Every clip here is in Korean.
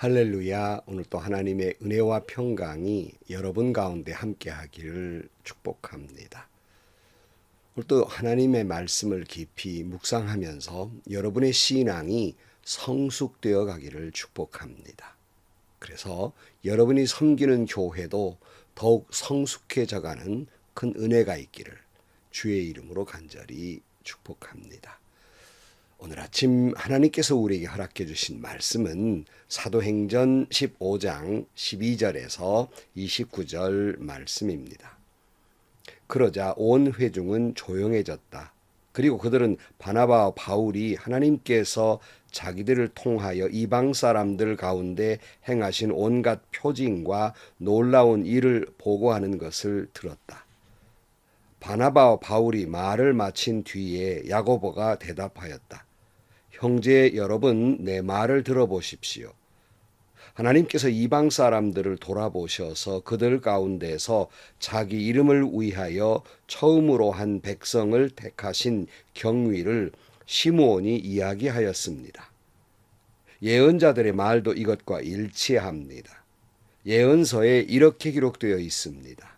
할렐루야. 오늘 또 하나님의 은혜와 평강이 여러분 가운데 함께 하기를 축복합니다. 오늘 또 하나님의 말씀을 깊이 묵상하면서 여러분의 신앙이 성숙되어 가기를 축복합니다. 그래서 여러분이 섬기는 교회도 더욱 성숙해져 가는 큰 은혜가 있기를 주의 이름으로 간절히 축복합니다. 오늘 아침 하나님께서 우리에게 허락해 주신 말씀은 사도행전 15장 12절에서 29절 말씀입니다. 그러자 온 회중은 조용해졌다. 그리고 그들은 바나바와 바울이 하나님께서 자기들을 통하여 이방 사람들 가운데 행하신 온갖 표징과 놀라운 일을 보고하는 것을 들었다. 바나바와 바울이 말을 마친 뒤에 야고보가 대답하였다. 형제 여러분, 내 말을 들어보십시오. 하나님께서 이방 사람들을 돌아보셔서 그들 가운데서 자기 이름을 위하여 처음으로 한 백성을 택하신 경위를 시므온이 이야기하였습니다. 예언자들의 말도 이것과 일치합니다. 예언서에 이렇게 기록되어 있습니다.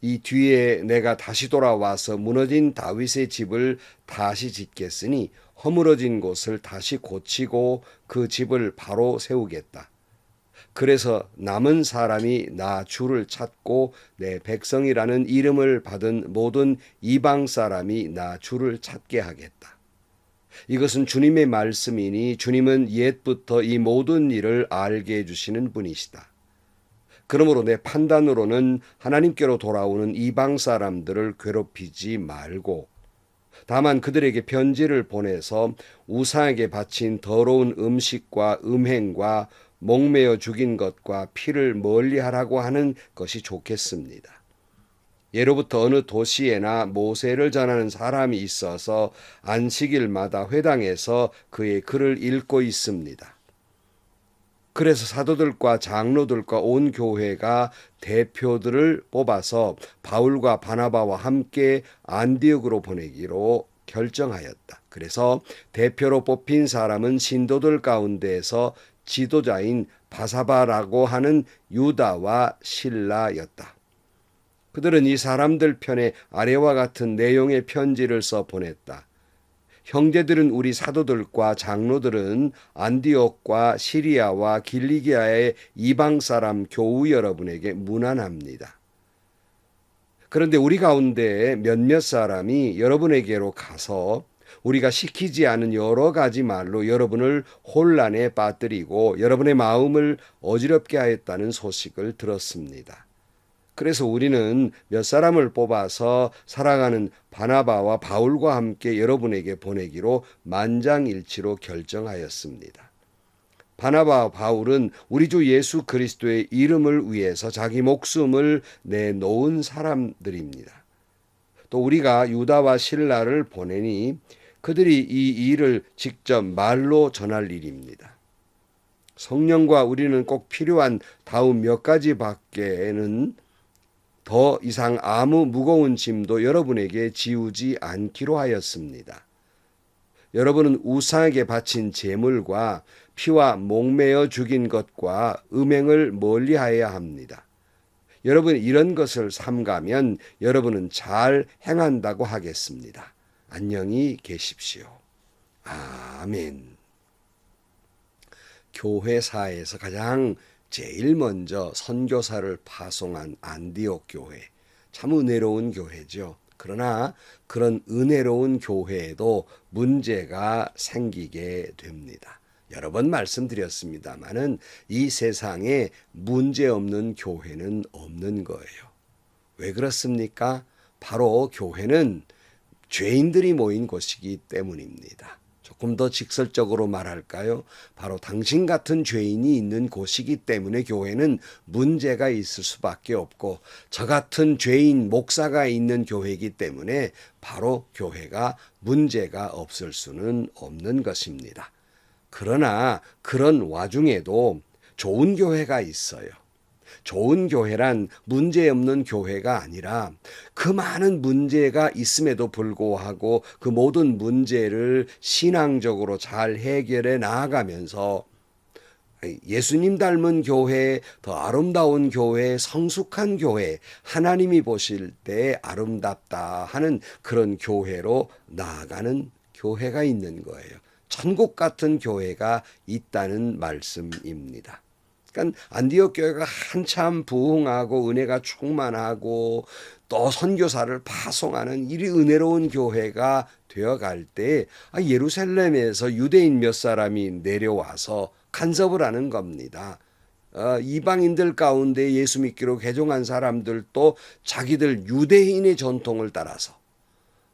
이 뒤에 내가 다시 돌아와서 무너진 다윗의 집을 다시 짓겠으니 허물어진 곳을 다시 고치고 그 집을 바로 세우겠다. 그래서 남은 사람이 나 주를 찾고 내 백성이라는 이름을 받은 모든 이방 사람이 나 주를 찾게 하겠다. 이것은 주님의 말씀이니 주님은 옛부터 이 모든 일을 알게 해주시는 분이시다. 그러므로 내 판단으로는 하나님께로 돌아오는 이방 사람들을 괴롭히지 말고 다만 그들에게 편지를 보내서 우상에게 바친 더러운 음식과 음행과 목매어 죽인 것과 피를 멀리하라고 하는 것이 좋겠습니다. 예로부터 어느 도시에나 모세를 전하는 사람이 있어서 안식일마다 회당에서 그의 글을 읽고 있습니다. 그래서 사도들과 장로들과 온 교회가 대표들을 뽑아서 바울과 바나바와 함께 안디옥으로 보내기로 결정하였다. 그래서 대표로 뽑힌 사람은 신도들 가운데에서 지도자인 바사바라고 하는 유다와 실라였다. 그들은 이 사람들 편에 아래와 같은 내용의 편지를 써 보냈다. 형제들은 우리 사도들과 장로들은 안디옥과 시리아와 길리기아의 이방 사람 교우 여러분에게 문안합니다. 그런데 우리 가운데 몇몇 사람이 여러분에게로 가서 우리가 시키지 않은 여러 가지 말로 여러분을 혼란에 빠뜨리고 여러분의 마음을 어지럽게 하였다는 소식을 들었습니다. 그래서 우리는 몇 사람을 뽑아서 살아가는 바나바와 바울과 함께 여러분에게 보내기로 만장일치로 결정하였습니다. 바나바와 바울은 우리 주 예수 그리스도의 이름을 위해서 자기 목숨을 내놓은 사람들입니다. 또 우리가 유다와 실라를 보내니 그들이 이 일을 직접 말로 전할 일입니다. 성령과 우리는 꼭 필요한 다음 몇 가지 밖에는 더 이상 아무 무거운 짐도 여러분에게 지우지 않기로 하였습니다. 여러분은 우상에게 바친 제물과 피와 목매어 죽인 것과 음행을 멀리하여야 합니다. 여러분이 이런 것을 삼가면 여러분은 잘 행한다고 하겠습니다. 안녕히 계십시오. 아멘. 교회사에서 가장 제일 먼저 선교사를 파송한 안디옥 교회, 참 은혜로운 교회죠. 그러나 그런 은혜로운 교회에도 문제가 생기게 됩니다. 여러 번 말씀드렸습니다마는 이 세상에 문제 없는 교회는 없는 거예요. 왜 그렇습니까? 바로 교회는 죄인들이 모인 곳이기 때문입니다. 조금 더 직설적으로 말할까요? 바로 당신 같은 죄인이 있는 곳이기 때문에 교회는 문제가 있을 수밖에 없고 저 같은 죄인 목사가 있는 교회이기 때문에 바로 교회가 문제가 없을 수는 없는 것입니다. 그러나 그런 와중에도 좋은 교회가 있어요. 좋은 교회란 문제 없는 교회가 아니라 그 많은 문제가 있음에도 불구하고 그 모든 문제를 신앙적으로 잘 해결해 나아가면서 예수님 닮은 교회, 더 아름다운 교회, 성숙한 교회, 하나님이 보실 때 아름답다 하는 그런 교회로 나아가는 교회가 있는 거예요. 천국 같은 교회가 있다는 말씀입니다. 그러니까 안디옥 교회가 한참 부흥하고 은혜가 충만하고 또 선교사를 파송하는 이리 은혜로운 교회가 되어갈 때 예루살렘에서 유대인 몇 사람이 내려와서 간섭을 하는 겁니다. 이방인들 가운데 예수 믿기로 개종한 사람들도 자기들 유대인의 전통을 따라서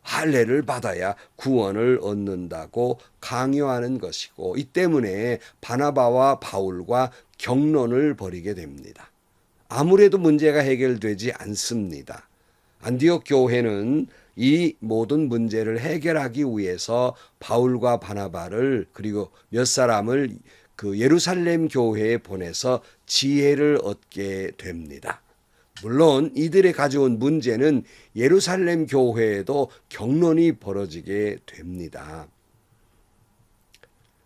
할례를 받아야 구원을 얻는다고 강요하는 것이고, 이 때문에 바나바와 바울과 격론을 벌이게 됩니다. 아무래도 문제가 해결되지 않습니다. 안디옥 교회는 이 모든 문제를 해결하기 위해서 바울과 바나바를 그리고 몇 사람을 그 예루살렘 교회에 보내서 지혜를 얻게 됩니다. 물론 이들이 가져온 문제는 예루살렘 교회에도 격론이 벌어지게 됩니다.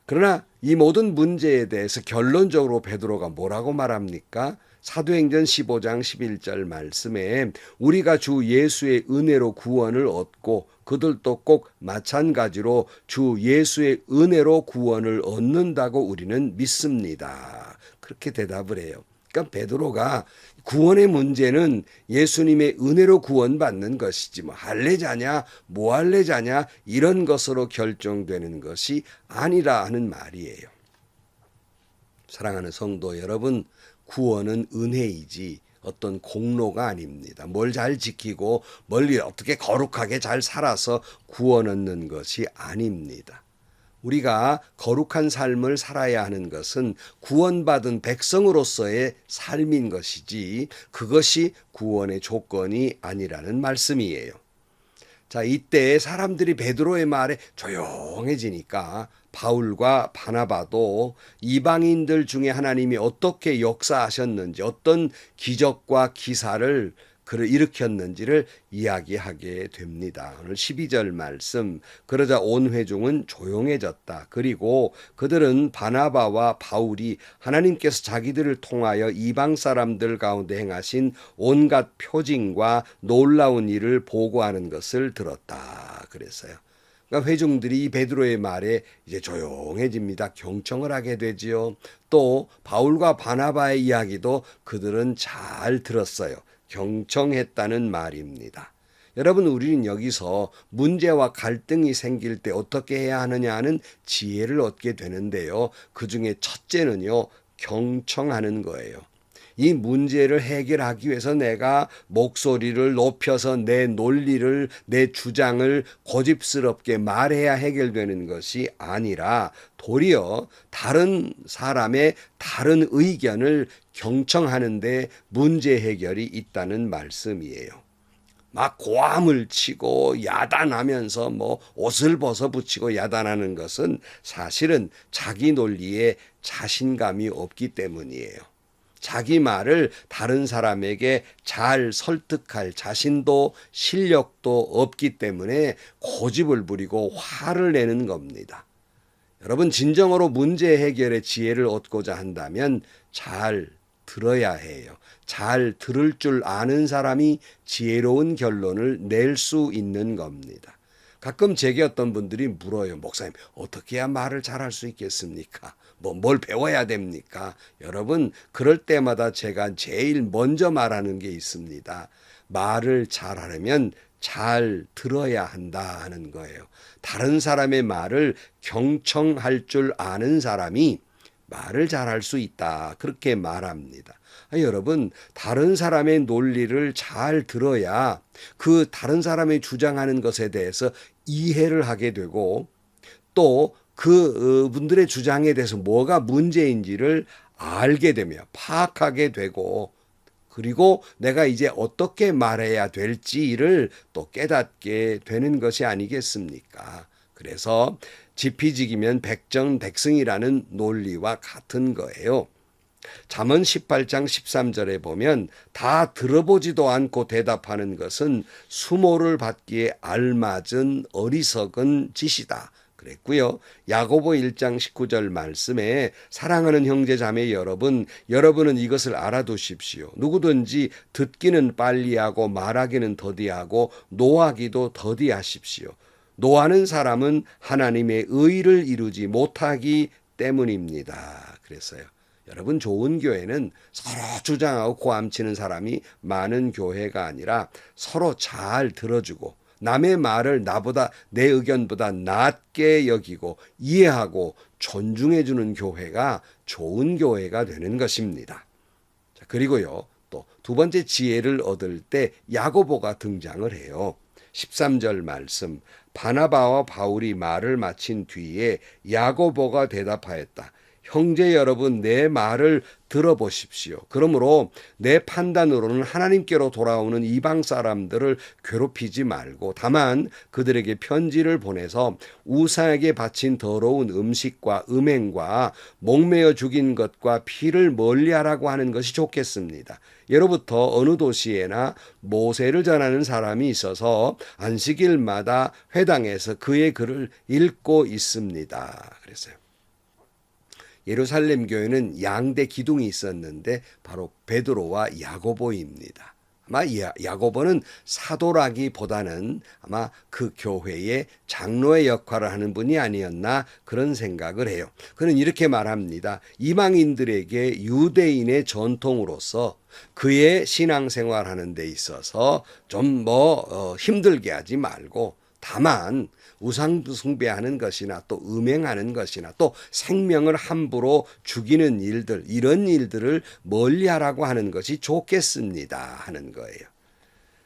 그러나 이 모든 문제에 대해서 결론적으로 베드로가 뭐라고 말합니까? 사도행전 15장 11절 말씀에 우리가 주 예수의 은혜로 구원을 얻고 그들도 꼭 마찬가지로 주 예수의 은혜로 구원을 얻는다고 우리는 믿습니다. 그렇게 대답을 해요. 그러니까 베드로가 구원의 문제는 예수님의 은혜로 구원받는 것이지 뭐 할례자냐 뭐 할례자냐 이런 것으로 결정되는 것이 아니라 하는 말이에요. 사랑하는 성도 여러분, 구원은 은혜이지 어떤 공로가 아닙니다. 뭘 잘 지키고 뭘 어떻게 거룩하게 잘 살아서 구원 얻는 것이 아닙니다. 우리가 거룩한 삶을 살아야 하는 것은 구원받은 백성으로서의 삶인 것이지 그것이 구원의 조건이 아니라는 말씀이에요. 자, 이때 사람들이 베드로의 말에 조용해지니까 바울과 바나바도 이방인들 중에 하나님이 어떻게 역사하셨는지 어떤 기적과 기사를 일으켰는지를 이야기하게 됩니다. 오늘 12절 말씀, 그러자 온 회중은 조용해졌다. 그리고 그들은 바나바와 바울이 하나님께서 자기들을 통하여 이방 사람들 가운데 행하신 온갖 표징과 놀라운 일을 보고하는 것을 들었다. 그랬어요. 그러니까 회중들이 베드로의 말에 이제 조용해집니다. 경청을 하게 되지요. 또 바울과 바나바의 이야기도 그들은 잘 들었어요. 경청했다는 말입니다. 여러분, 우리는 여기서 문제와 갈등이 생길 때 어떻게 해야 하느냐 하는 지혜를 얻게 되는데요. 그 중에 첫째는요, 경청하는 거예요. 이 문제를 해결하기 위해서 내가 목소리를 높여서 내 논리를, 내 주장을 고집스럽게 말해야 해결되는 것이 아니라 도리어 다른 사람의 다른 의견을 경청하는데 문제 해결이 있다는 말씀이에요. 막 고함을 치고 야단하면서 뭐 옷을 벗어붙이고 야단하는 것은 사실은 자기 논리에 자신감이 없기 때문이에요. 자기 말을 다른 사람에게 잘 설득할 자신도 실력도 없기 때문에 고집을 부리고 화를 내는 겁니다. 여러분, 진정으로 문제 해결의 지혜를 얻고자 한다면 잘 들어야 해요. 잘 들을 줄 아는 사람이 지혜로운 결론을 낼 수 있는 겁니다. 가끔 제게 어떤 분들이 물어요. 목사님, 어떻게 해야 말을 잘할 수 있겠습니까? 뭘 배워야 됩니까? 여러분, 그럴 때마다 제가 제일 먼저 말하는 게 있습니다. 말을 잘하려면 잘 들어야 한다 하는 거예요. 다른 사람의 말을 경청할 줄 아는 사람이 말을 잘할 수 있다. 그렇게 말합니다. 여러분, 다른 사람의 논리를 잘 들어야 그 다른 사람의 주장하는 것에 대해서 이해를 하게 되고 또 그 분들의 주장에 대해서 뭐가 문제인지를 알게 되며 파악하게 되고 그리고 내가 이제 어떻게 말해야 될지를 또 깨닫게 되는 것이 아니겠습니까? 그래서 지피지기면 백정백승이라는 논리와 같은 거예요. 잠언 18장 13절에 보면 다 들어보지도 않고 대답하는 것은 수모를 받기에 알맞은 어리석은 짓이다. 그랬고요. 야고보 1장 19절 말씀에 사랑하는 형제 자매 여러분은 이것을 알아두십시오. 누구든지 듣기는 빨리 하고 말하기는 더디하고 노하기도 더디하십시오. 노하는 사람은 하나님의 의를 이루지 못하기 때문입니다. 그랬어요. 여러분, 좋은 교회는 서로 주장하고 고함치는 사람이 많은 교회가 아니라 서로 잘 들어주고 남의 말을 내 의견보다 낮게 여기고 이해하고 존중해주는 교회가 좋은 교회가 되는 것입니다. 자, 그리고요, 또 두 번째 지혜를 얻을 때 야고보가 등장을 해요. 13절 말씀, 바나바와 바울이 말을 마친 뒤에 야고보가 대답하였다. 형제 여러분, 내 말을 들어보십시오. 그러므로 내 판단으로는 하나님께로 돌아오는 이방 사람들을 괴롭히지 말고 다만 그들에게 편지를 보내서 우상에게 바친 더러운 음식과 음행과 목매어 죽인 것과 피를 멀리하라고 하는 것이 좋겠습니다. 예로부터 어느 도시에나 모세를 전하는 사람이 있어서 안식일마다 회당에서 그의 글을 읽고 있습니다. 그랬어요. 예루살렘 교회는 양대 기둥이 있었는데 바로 베드로와 야고보입니다. 아마 야고보는 사도라기보다는 아마 그 교회의 장로의 역할을 하는 분이 아니었나 그런 생각을 해요. 그는 이렇게 말합니다. 이방인들에게 유대인의 전통으로서 그의 신앙생활하는 데 있어서 좀 힘들게 하지 말고 다만 우상 숭배하는 것이나 또 음행하는 것이나 또 생명을 함부로 죽이는 일들, 이런 일들을 멀리하라고 하는 것이 좋겠습니다 하는 거예요.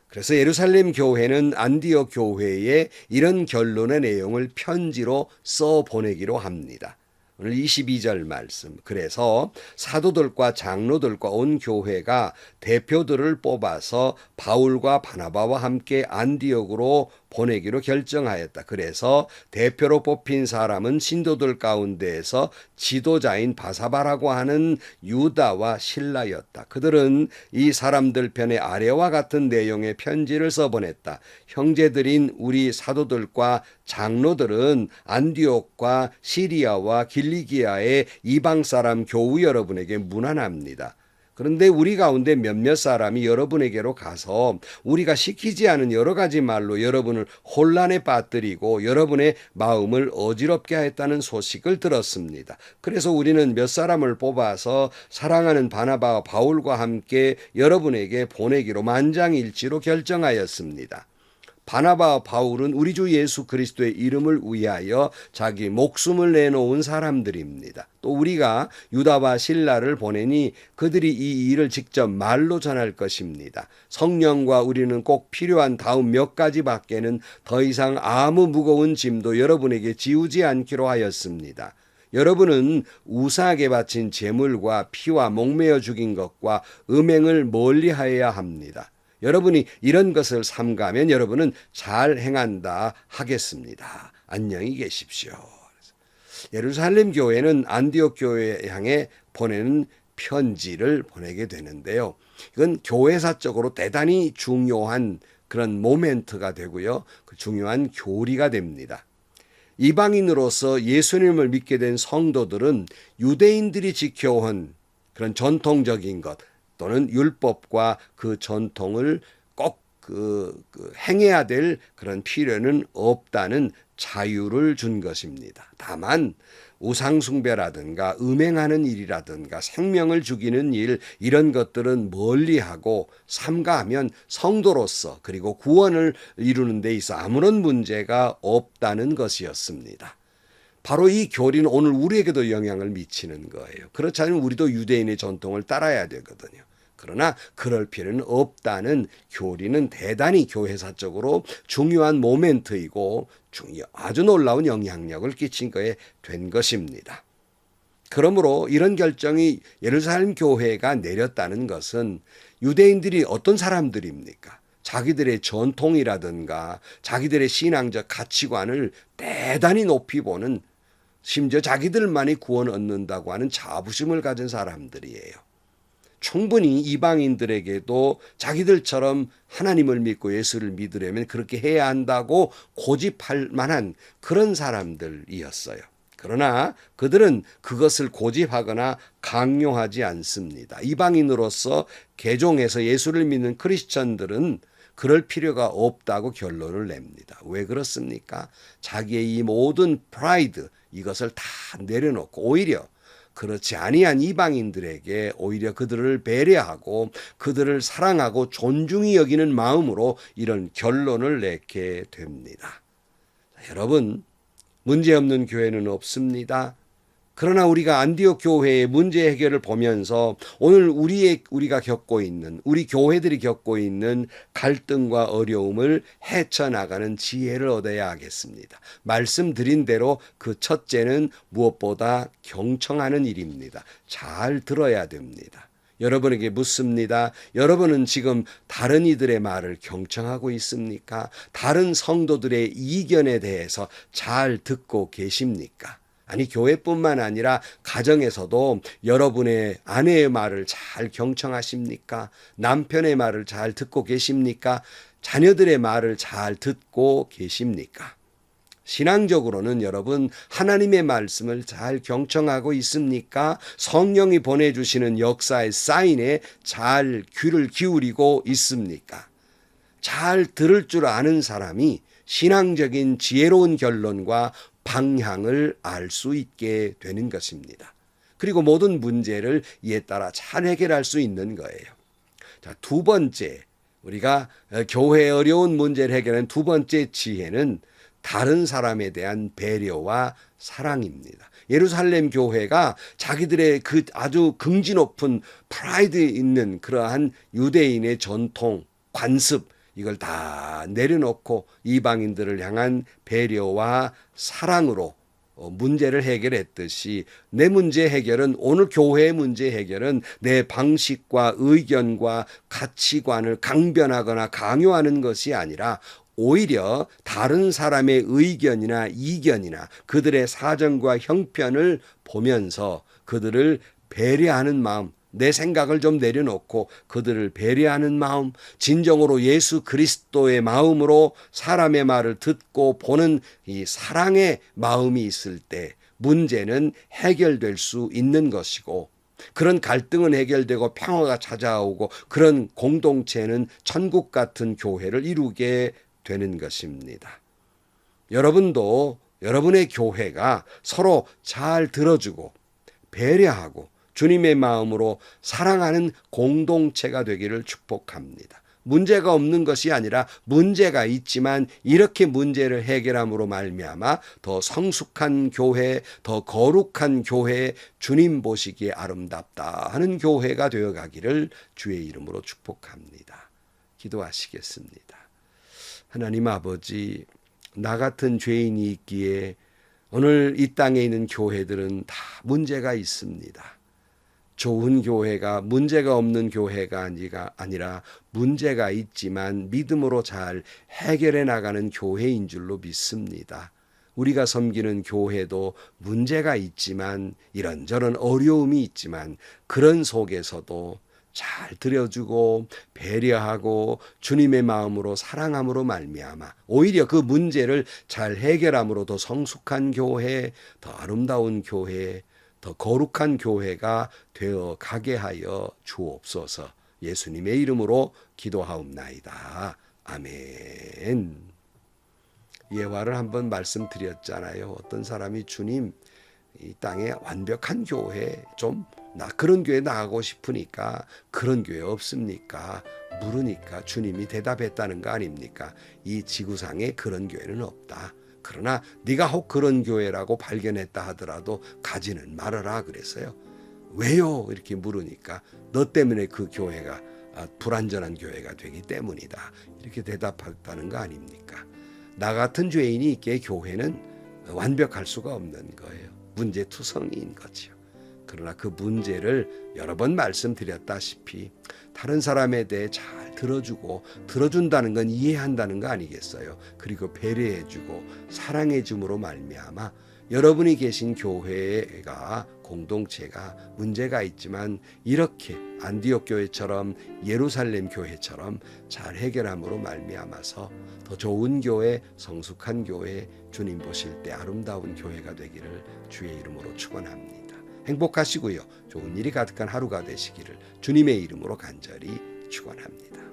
그래서 예루살렘 교회는 안디옥 교회에 이런 결론의 내용을 편지로 써 보내기로 합니다. 오늘 22절 말씀. 그래서 사도들과 장로들과 온 교회가 대표들을 뽑아서 바울과 바나바와 함께 안디옥으로 보내기로 결정하였다. 그래서 대표로 뽑힌 사람은 신도들 가운데에서 지도자인 바사바라고 하는 유다와 실라였다. 그들은 이 사람들 편에 아래와 같은 내용의 편지를 써보냈다. 형제들인 우리 사도들과 장로들은 안디옥과 시리아와 길리기아의 이방 사람 교우 여러분에게 문안합니다. 그런데 우리 가운데 몇몇 사람이 여러분에게로 가서 우리가 시키지 않은 여러 가지 말로 여러분을 혼란에 빠뜨리고 여러분의 마음을 어지럽게 했다는 소식을 들었습니다. 그래서 우리는 몇 사람을 뽑아서 사랑하는 바나바와 바울과 함께 여러분에게 보내기로 만장일치로 결정하였습니다. 바나바와 바울은 우리 주 예수 그리스도의 이름을 위하여 자기 목숨을 내놓은 사람들입니다. 또 우리가 유다와 실라를 보내니 그들이 이 일을 직접 말로 전할 것입니다. 성령과 우리는 꼭 필요한 다음 몇 가지밖에는 더 이상 아무 무거운 짐도 여러분에게 지우지 않기로 하였습니다. 여러분은 우상에게 바친 제물과 피와 목매어 죽인 것과 음행을 멀리하여야 합니다. 여러분이 이런 것을 삼가면 여러분은 잘 행한다 하겠습니다. 안녕히 계십시오. 예루살렘 교회는 안디옥 교회에 향해 보내는 편지를 보내게 되는데요. 이건 교회사적으로 대단히 중요한 그런 모멘트가 되고요. 그 중요한 교리가 됩니다. 이방인으로서 예수님을 믿게 된 성도들은 유대인들이 지켜온 그런 전통적인 것 또는 율법과 그 전통을 꼭 행해야 될 그런 필요는 없다는 자유를 준 것입니다. 다만 우상숭배라든가 음행하는 일이라든가 생명을 죽이는 일 이런 것들은 멀리하고 삼가하면 성도로서 그리고 구원을 이루는 데 있어 아무런 문제가 없다는 것이었습니다. 바로 이 교리는 오늘 우리에게도 영향을 미치는 거예요. 그렇지 않으면 우리도 유대인의 전통을 따라야 되거든요. 그러나 그럴 필요는 없다는 교리는 대단히 교회사적으로 중요한 모멘트이고 아주 놀라운 영향력을 끼친 거에 된 것입니다. 그러므로 이런 결정이 예루살렘 교회가 내렸다는 것은 유대인들이 어떤 사람들입니까? 자기들의 전통이라든가 자기들의 신앙적 가치관을 대단히 높이 보는 심지어 자기들만이 구원 얻는다고 하는 자부심을 가진 사람들이에요. 충분히 이방인들에게도 자기들처럼 하나님을 믿고 예수를 믿으려면 그렇게 해야 한다고 고집할 만한 그런 사람들이었어요. 그러나 그들은 그것을 고집하거나 강요하지 않습니다. 이방인으로서 개종해서 예수를 믿는 크리스천들은 그럴 필요가 없다고 결론을 냅니다. 왜 그렇습니까? 자기의 이 모든 프라이드, 이것을 다 내려놓고 오히려 그렇지 아니한 이방인들에게 오히려 그들을 배려하고 그들을 사랑하고 존중히 여기는 마음으로 이런 결론을 내게 됩니다. 여러분, 문제없는 교회는 없습니다. 그러나 우리가 안디옥 교회의 문제 해결을 보면서 오늘 우리가 겪고 있는, 우리 교회들이 겪고 있는 갈등과 어려움을 헤쳐나가는 지혜를 얻어야 하겠습니다. 말씀드린 대로 그 첫째는 무엇보다 경청하는 일입니다. 잘 들어야 됩니다. 여러분에게 묻습니다. 여러분은 지금 다른 이들의 말을 경청하고 있습니까? 다른 성도들의 이견에 대해서 잘 듣고 계십니까? 아니, 교회뿐만 아니라 가정에서도 여러분의 아내의 말을 잘 경청하십니까? 남편의 말을 잘 듣고 계십니까? 자녀들의 말을 잘 듣고 계십니까? 신앙적으로는 여러분 하나님의 말씀을 잘 경청하고 있습니까? 성령이 보내주시는 역사의 사인에 잘 귀를 기울이고 있습니까? 잘 들을 줄 아는 사람이 신앙적인 지혜로운 결론과 방향을 알 수 있게 되는 것입니다. 그리고 모든 문제를 이에 따라 잘 해결할 수 있는 거예요. 자, 두 번째, 우리가 교회의 어려운 문제를 해결하는 두 번째 지혜는 다른 사람에 대한 배려와 사랑입니다. 예루살렘 교회가 자기들의 그 아주 긍지 높은 프라이드 있는 그러한 유대인의 전통, 관습, 이걸 다 내려놓고 이방인들을 향한 배려와 사랑으로 문제를 해결했듯이 내 문제 해결은, 오늘 교회의 문제 해결은 내 방식과 의견과 가치관을 강변하거나 강요하는 것이 아니라 오히려 다른 사람의 의견이나 이견이나 그들의 사정과 형편을 보면서 그들을 배려하는 마음, 내 생각을 좀 내려놓고 그들을 배려하는 마음, 진정으로 예수 그리스도의 마음으로 사람의 말을 듣고 보는 이 사랑의 마음이 있을 때 문제는 해결될 수 있는 것이고, 그런 갈등은 해결되고 평화가 찾아오고 그런 공동체는 천국 같은 교회를 이루게 되는 것입니다. 여러분도 여러분의 교회가 서로 잘 들어주고 배려하고 주님의 마음으로 사랑하는 공동체가 되기를 축복합니다. 문제가 없는 것이 아니라 문제가 있지만 이렇게 문제를 해결함으로 말미암아 더 성숙한 교회, 더 거룩한 교회, 주님 보시기에 아름답다 하는 교회가 되어가기를 주의 이름으로 축복합니다. 기도하시겠습니다. 하나님 아버지, 나 같은 죄인이 있기에 오늘 이 땅에 있는 교회들은 다 문제가 있습니다. 좋은 교회가 문제가 없는 교회가 아니라 문제가 있지만 믿음으로 잘 해결해 나가는 교회인 줄로 믿습니다. 우리가 섬기는 교회도 문제가 있지만 이런저런 어려움이 있지만 그런 속에서도 잘 들여주고 배려하고 주님의 마음으로 사랑함으로 말미암아 오히려 그 문제를 잘 해결함으로 더 성숙한 교회, 더 아름다운 교회, 더 거룩한 교회가 되어 가게 하여 주옵소서. 예수님의 이름으로 기도하옵나이다. 아멘. 예화를 한번 말씀드렸잖아요. 어떤 사람이 주님, 이 땅에 완벽한 교회 나 그런 교회 나가고 싶으니까 그런 교회 없습니까? 물으니까 주님이 대답했다는 거 아닙니까? 이 지구상에 그런 교회는 없다. 그러나 네가 혹 그런 교회라고 발견했다 하더라도 가지는 말아라 그랬어요. 왜요? 이렇게 물으니까 너 때문에 그 교회가 불완전한 교회가 되기 때문이다. 이렇게 대답했다는 거 아닙니까? 나 같은 죄인이 있기에 교회는 완벽할 수가 없는 거예요. 문제투성이인 거죠. 그러나 그 문제를 여러 번 말씀드렸다시피 다른 사람에 대해 잘 들어주고, 들어준다는 건 이해한다는 거 아니겠어요? 그리고 배려해주고 사랑해줌으로 말미암아 여러분이 계신 교회가 공동체가 문제가 있지만 이렇게 안디옥 교회처럼 예루살렘 교회처럼 잘 해결함으로 말미암아서 더 좋은 교회, 성숙한 교회, 주님 보실 때 아름다운 교회가 되기를 주의 이름으로 축원합니다. 행복하시고요. 좋은 일이 가득한 하루가 되시기를 주님의 이름으로 간절히 축원합니다.